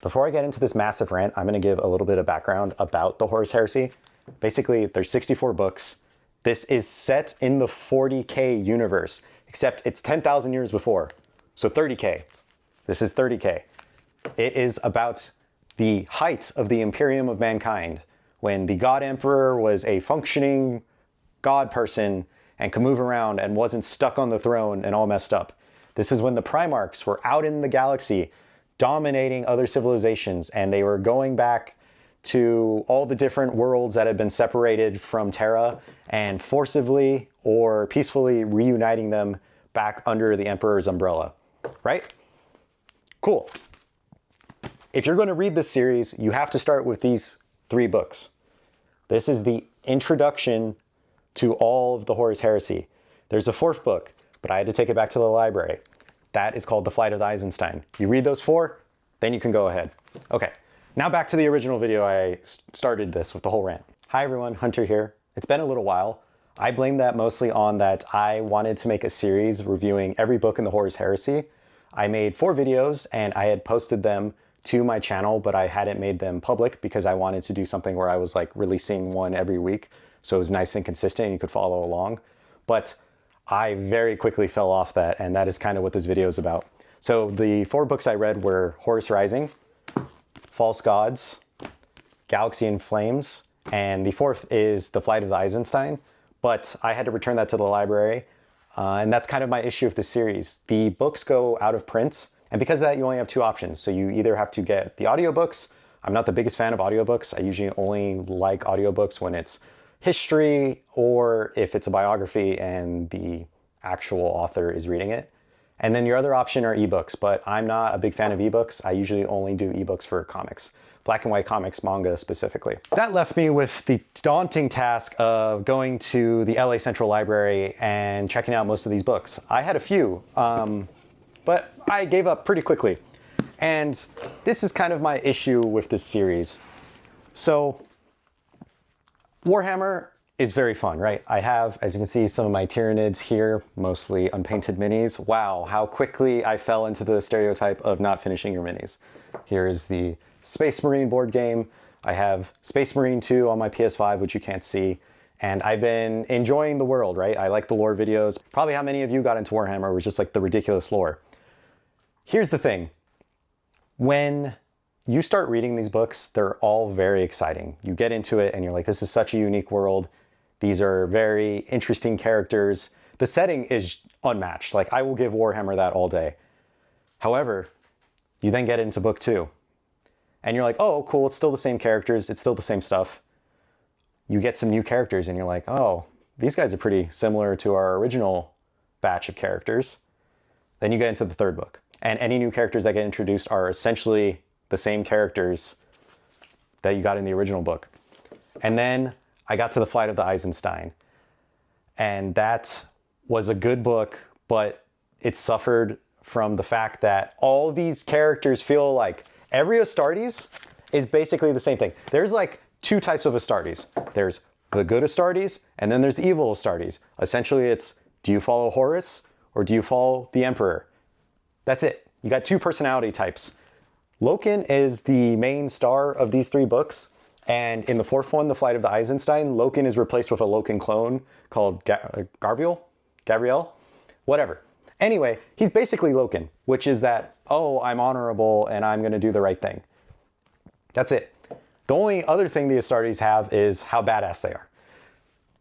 Before I get into this massive rant, I'm going to give a little bit of background about the Horus Heresy. Basically, there's 64 books. This is set in the 40K universe, except it's 10,000 years before. So 30K. This is 30K. It is about the height of the Imperium of Mankind, when the God Emperor was a functioning God person and could move around and wasn't stuck on the throne and all messed up. This is when the Primarchs were out in the galaxy dominating other civilizations, and they were going back to all the different worlds that had been separated from Terra and forcibly or peacefully reuniting them back under the Emperor's umbrella, right? Cool. If you're going to read this series, you have to start with these 3 books. This is the introduction to all of the Horus Heresy. There's a 4th book, but I had to take it back to the library. That is called The Flight of the Eisenstein. You read those 4, then you can go ahead. Okay, now back to the original video I started this with the whole rant. Hi everyone, Hunter here. It's been a little while. I blame that mostly on that I wanted to make a series reviewing every book in the Horus Heresy. I made 4 videos and I had posted them to my channel, but I hadn't made them public because I wanted to do something where I was like releasing one every week. So it was nice and consistent and you could follow along. But I very quickly fell off that, and that is kind of what this video is about. So the 4 books I read were Horus Rising, False Gods, Galaxy in Flames, and the 4th is The Flight of the Eisenstein, but I had to return that to the library, and that's kind of my issue with this series. The books go out of print, and because of that, you only have 2 options. So you either have to get the audiobooks. I'm not the biggest fan of audiobooks. I usually only like audiobooks when it's history or if it's a biography and the actual author is reading it. And then your other option are ebooks, but I'm not a big fan of ebooks. I usually only do ebooks for comics, black and white comics, manga specifically. That left me with the daunting task of going to the LA Central Library and checking out most of these books. I had a few, but I gave up pretty quickly. And this is kind of my issue with this series. So Warhammer is very fun, right? I have, as you can see, some of my Tyranids here, mostly unpainted minis. Wow, how quickly I fell into the stereotype of not finishing your minis. Here is the Space Marine board game. I have Space Marine 2 on my PS5, which you can't see. And I've been enjoying the world, right? I like the lore videos. Probably how many of you got into Warhammer was just like the ridiculous lore. Here's the thing. When you start reading these books, they're all very exciting. You get into it and you're like, this is such a unique world. These are very interesting characters. The setting is unmatched. Like, I will give Warhammer that all day. However, you then get into book 2 and you're like, oh, cool. It's still the same characters. It's still the same stuff. You get some new characters and you're like, oh, these guys are pretty similar to our original batch of characters. Then you get into the 3rd book, and any new characters that get introduced are essentially the same characters that you got in the original book. And then I got to The Flight of the Eisenstein, and that was a good book, but it suffered from the fact that all these characters feel like every Astartes is basically the same thing. There's like 2 types of Astartes. There's the good Astartes, and then there's the evil Astartes. Essentially, it's, do you follow Horus or do you follow the Emperor? That's it. You got 2 personality types. Loken is the main star of these 3 books, and in the 4th one, The Flight of the Eisenstein, Loken is replaced with a Loken clone called Gabriel, whatever. Anyway, he's basically Loken, which is that, oh, I'm honorable and I'm going to do the right thing. That's it. The only other thing the Astartes have is how badass they are.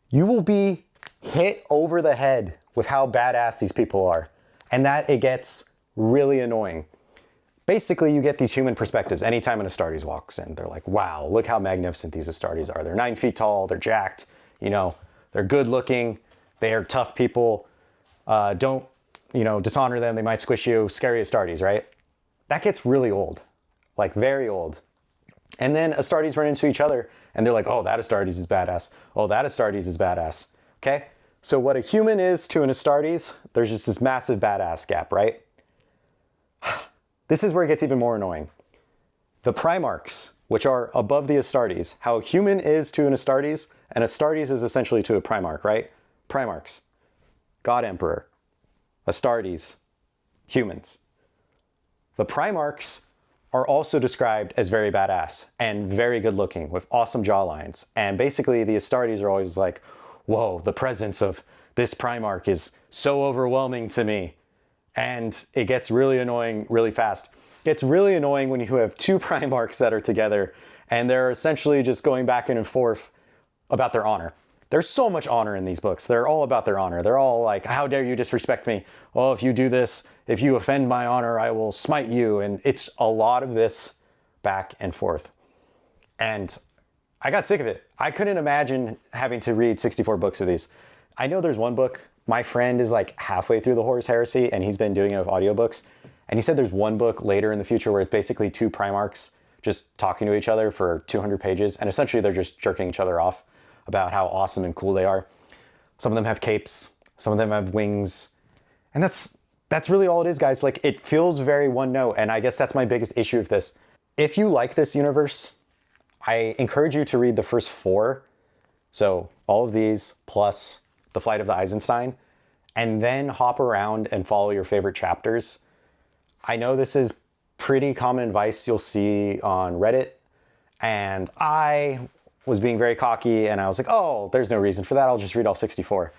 You will be hit over the head with how badass these people are, and that it gets really annoying. Basically, you get these human perspectives anytime an Astartes walks in. They're like, wow, look how magnificent these Astartes are. They're 9 feet tall, they're jacked, you know, they're good looking, they are tough people. Don't, you know, dishonor them, they might squish you. Scary Astartes, right? That gets really old, like very old. And then Astartes run into each other and they're like, oh, that Astartes is badass. Oh, that Astartes is badass. Okay? So what a human is to an Astartes, there's just this massive badass gap, right? This is where it gets even more annoying. The Primarchs, which are above the Astartes, how a human is to an Astartes is essentially to a Primarch, right? Primarchs, God Emperor, Astartes, humans. The Primarchs are also described as very badass and very good looking with awesome jawlines. And basically the Astartes are always like, whoa, the presence of this Primarch is so overwhelming to me. And it gets really annoying really fast. It gets really annoying when you have two Primarchs that are together and they're essentially just going back and forth about their honor. There's so much honor in these books. They're all about their honor. They're all like, how dare you disrespect me? Oh, if you do this, if you offend my honor, I will smite you. And it's a lot of this back and forth. And I got sick of it. I couldn't imagine having to read 64 books of these. I know there's one book. My friend is like halfway through the Horus Heresy and he's been doing it with audiobooks. And he said there's one book later in the future where it's basically two Primarchs just talking to each other for 200 pages. And essentially they're just jerking each other off about how awesome and cool they are. Some of them have capes, some of them have wings. And that's really all it is, guys. Like, it feels very one note. And I guess that's my biggest issue with this. If you like this universe, I encourage you to read the first 4. So all of these plus The Flight of the Eisenstein, and then hop around and follow your favorite chapters. I know this is pretty common advice you'll see on Reddit, and I was being very cocky and I was like, oh, there's no reason for that. I'll just read all 64.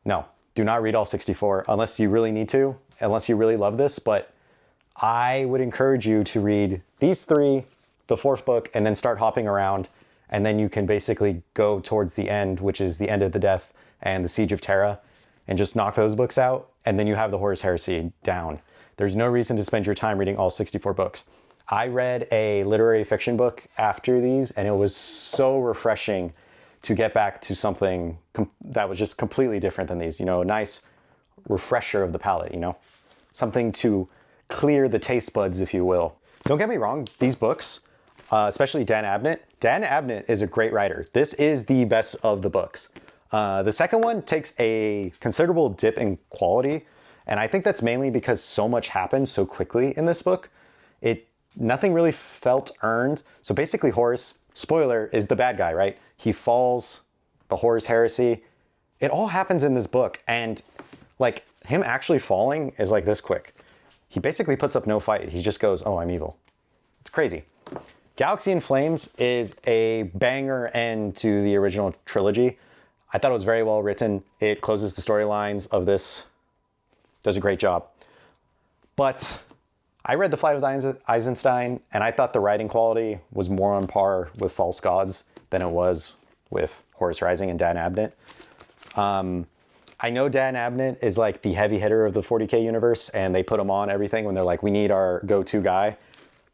No, do not read all 64 unless you really need to, unless you really love this. But I would encourage you to read these 3, the 4th book, and then start hopping around. And then you can basically go towards the end, which is the End of the Death and the Siege of Terra, and just knock those books out. And then you have the Horus Heresy down. There's no reason to spend your time reading all 64 books. I read a literary fiction book after these, and it was so refreshing to get back to something that was just completely different than these, you know, a nice refresher of the palate, you know, something to clear the taste buds, if you will. Don't get me wrong, these books, especially Dan Abnett is a great writer. This is the best of the books. The second one takes a considerable dip in quality, and I think that's mainly because so much happened so quickly in this book. Nothing really felt earned. So basically Horus, spoiler, is the bad guy, right? He falls, the Horus Heresy. It all happens in this book. And like him actually falling is like this quick. He basically puts up no fight. He just goes, oh, I'm evil. It's crazy. Galaxy in Flames is a banger end to the original trilogy. I thought it was very well written. It closes the storylines of this, does a great job. But I read The Flight of the Eisenstein, and I thought the writing quality was more on par with False Gods than it was with Horus Rising and Dan Abnett. I know Dan Abnett is like the heavy hitter of the 40K universe, and they put him on everything when they're like, we need our go-to guy.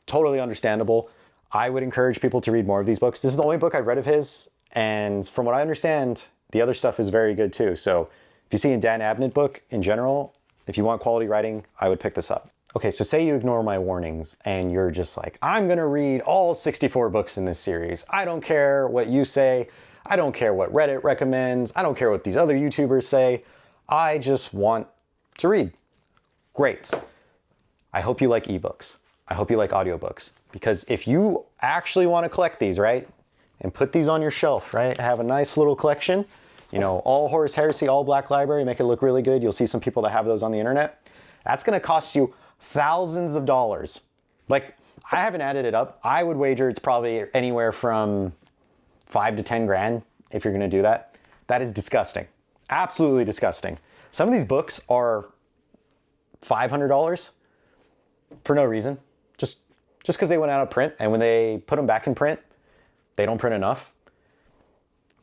Totally understandable. I would encourage people to read more of these books. This is the only book I've read of his, and from what I understand, the other stuff is very good too. So if you see a Dan Abnett book in general, if you want quality writing, I would pick this up. Okay, so say you ignore my warnings and you're just like, I'm gonna read all 64 books in this series. I don't care what you say. I don't care what Reddit recommends. I don't care what these other YouTubers say. I just want to read. Great. I hope you like ebooks. I hope you like audiobooks. Because if you actually want to collect these, right, and put these on your shelf, right, have a nice little collection, you know, all Horus Heresy, all Black Library, make it look really good. You'll see some people that have those on the internet. That's gonna cost you thousands of dollars. Like, I haven't added it up. I would wager it's probably anywhere from 5 to 10 grand if you're gonna do that. That is disgusting. Absolutely disgusting. Some of these books are $500 for no reason. Just because they went out of print, and when they put them back in print, they don't print enough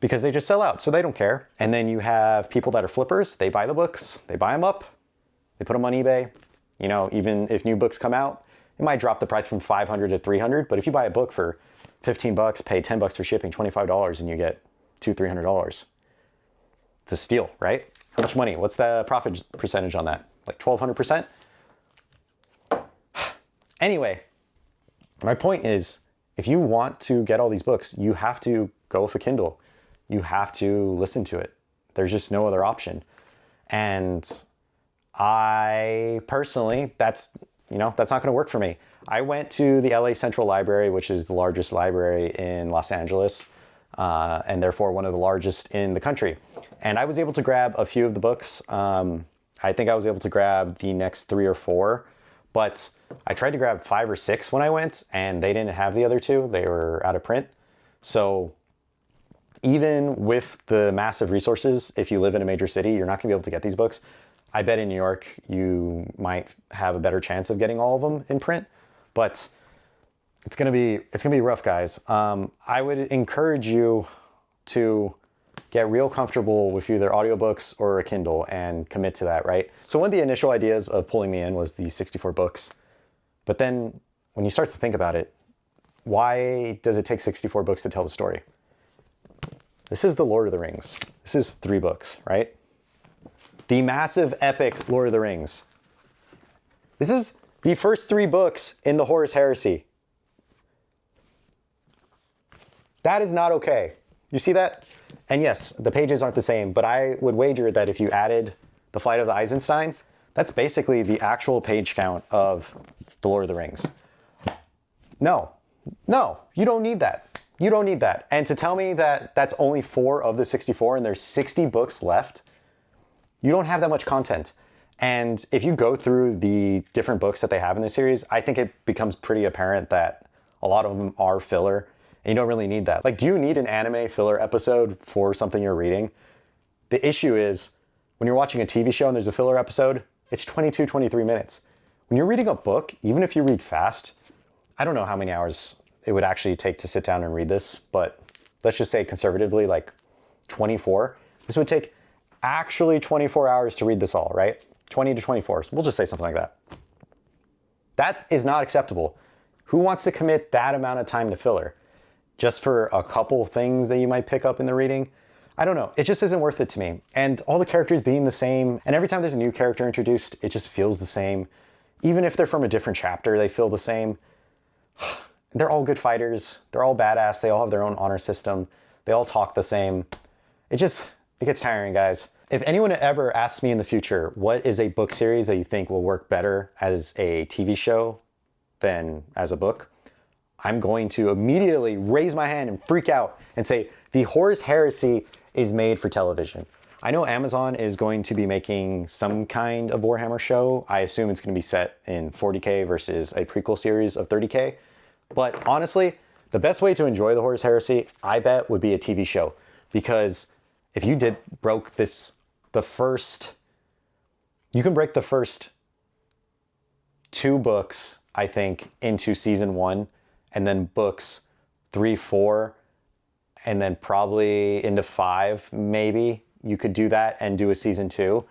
because they just sell out, so they don't care. And then you have people that are flippers. They buy the books, they buy them up, they put them on eBay. You know, even if new books come out, it might drop the price from $500 to $300, but if you buy a book for 15 bucks, pay 10 bucks for shipping, $25, and you get $200-300. It's a steal, right? How much money? What's the profit percentage on that? Like 1,200%? Anyway, my point is, if you want to get all these books, you have to go with a Kindle. You have to listen to it. There's just no other option. And I personally, that's not going to work for me. I went to the LA Central Library, which is the largest library in Los Angeles, and therefore one of the largest in the country. And I was able to grab a few of the books. I think I was able to grab the next 3 or 4, But I tried to grab 5 or 6 when I went, and they didn't have the other 2. They were out of print. So even with the massive resources, if you live in a major city, you're not gonna be able to get these books. I bet in New York, you might have a better chance of getting all of them in print, but it's gonna be rough, guys. I would encourage you to get real comfortable with either audiobooks or a Kindle and commit to that, right? So one of the initial ideas of pulling me in was the 64 books. But then when you start to think about it, why does it take 64 books to tell the story? This is the Lord of the Rings. This is 3 books, right? The massive epic Lord of the Rings. This is the first 3 books in the Horus Heresy. That is not okay. You see that? And yes, the pages aren't the same, but I would wager that if you added the Flight of the Eisenstein, that's basically the actual page count of the Lord of the Rings. No, you don't need that. You don't need that. And to tell me that that's only 4 of the 64 and there's 60 books left, you don't have that much content. And if you go through the different books that they have in this series, I think it becomes pretty apparent that a lot of them are filler. And you don't really need that. Like, do you need an anime filler episode for something you're reading? The issue is when you're watching a TV show and there's a filler episode, it's 22, 23 minutes. When you're reading a book, even if you read fast, I don't know how many hours it would actually take to sit down and read this, but let's just say conservatively, like 24. This would take actually 24 hours to read this all, right? 20 to 24. So we'll just say something like that. That is not acceptable. Who wants to commit that amount of time to filler? Just for a couple things that you might pick up in the reading? I don't know. It just isn't worth it to me. And all the characters being the same, and every time there's a new character introduced, it just feels the same. Even if they're from a different chapter, they feel the same. They're all good fighters. They're all badass. They all have their own honor system. They all talk the same. It gets tiring, guys. If anyone ever asks me in the future, what is a book series that you think will work better as a TV show than as a book? I'm going to immediately raise my hand and freak out and say, the Horus Heresy is made for television. I know Amazon is going to be making some kind of Warhammer show. I assume it's going to be set in 40K versus a prequel series of 30K. But honestly, the best way to enjoy the Horus Heresy, I bet, would be a TV show. Because if you broke the first 2 books, I think, into season 1, and then books 3, 4, and then probably into 5, maybe you could do that and do a season 2.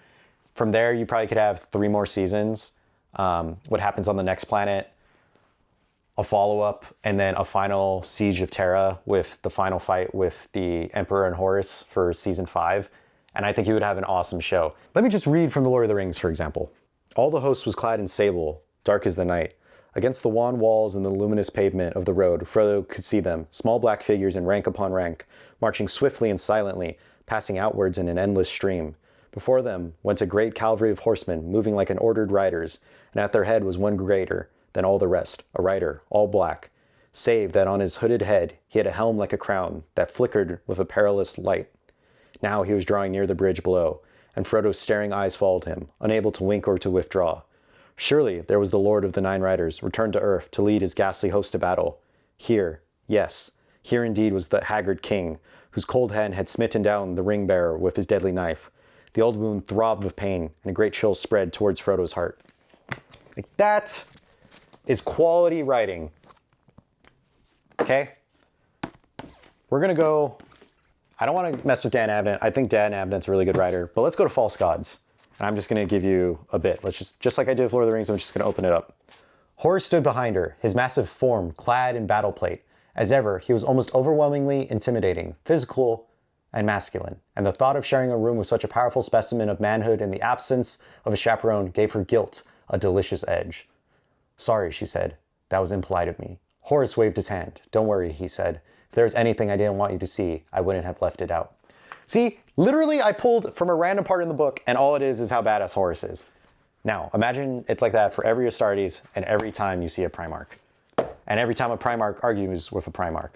From there, you probably could have 3 more seasons. What happens on the next planet, a follow-up, and then a final Siege of Terra with the final fight with the Emperor and Horus for season 5. And I think you would have an awesome show. Let me just read from The Lord of the Rings, for example. All the host was clad in sable, dark as the night. Against the wan walls and the luminous pavement of the road, Frodo could see them, small black figures in rank upon rank, marching swiftly and silently, passing outwards in an endless stream. Before them went a great cavalry of horsemen, moving like an ordered riders, and at their head was one greater than all the rest, a rider, all black, save that on his hooded head he had a helm like a crown that flickered with a perilous light. Now he was drawing near the bridge below, and Frodo's staring eyes followed him, unable to wink or to withdraw. Surely there was the Lord of the Nine Riders, returned to Earth to lead his ghastly host to battle. Here, yes, here indeed was the haggard king, whose cold hand had smitten down the ring-bearer with his deadly knife. The old wound throbbed with pain, and a great chill spread towards Frodo's heart. Like, that is quality writing. Okay? We're gonna go... I don't want to mess with Dan Abnett. I think Dan Abnett's a really good writer, but let's go to False Gods. And I'm just going to give you a bit. Let's just like I did with Lord of the Rings, I'm just going to open it up. Horus stood behind her, his massive form clad in battle plate. As ever, he was almost overwhelmingly intimidating, physical and masculine. And the thought of sharing a room with such a powerful specimen of manhood in the absence of a chaperone gave her guilt a delicious edge. Sorry, she said. That was impolite of me. Horus waved his hand. Don't worry, he said. If there was anything I didn't want you to see, I wouldn't have left it out. See, literally I pulled from a random part in the book and all it is how badass Horus is. Now, imagine it's like that for every Astartes and every time you see a Primarch. And every time a Primarch argues with a Primarch.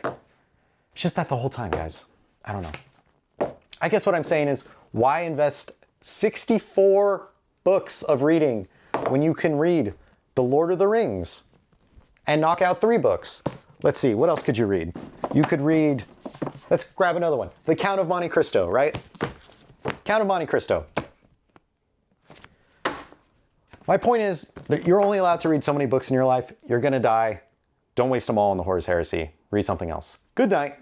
It's just that the whole time, guys. I don't know. I guess what I'm saying is, why invest 64 books of reading when you can read The Lord of the Rings and knock out 3 books. Let's see, what else could you read? You could read, let's grab another one. The Count of Monte Cristo, right? Count of Monte Cristo. My point is that you're only allowed to read so many books in your life. You're gonna die. Don't waste them all on the Horus Heresy. Read something else. Good night.